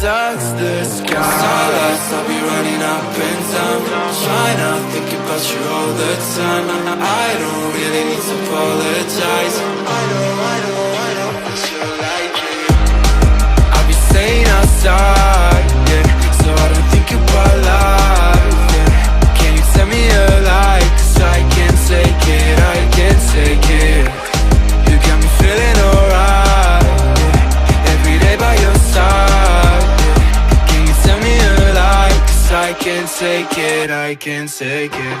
touch the sky. Starlights, I'll be running up and down, trying to think about you all the time. I don't really need to apologize. I know, but you're like it. I'll be staying outside, yeah, so I don't think about life, yeah. Can you tell me a lie? 'Cause I can't take it, I can't take it. You got me feeling alright, yeah. Every day by your side, yeah. Can you tell me a lie? 'Cause I can't take it, I can't take it.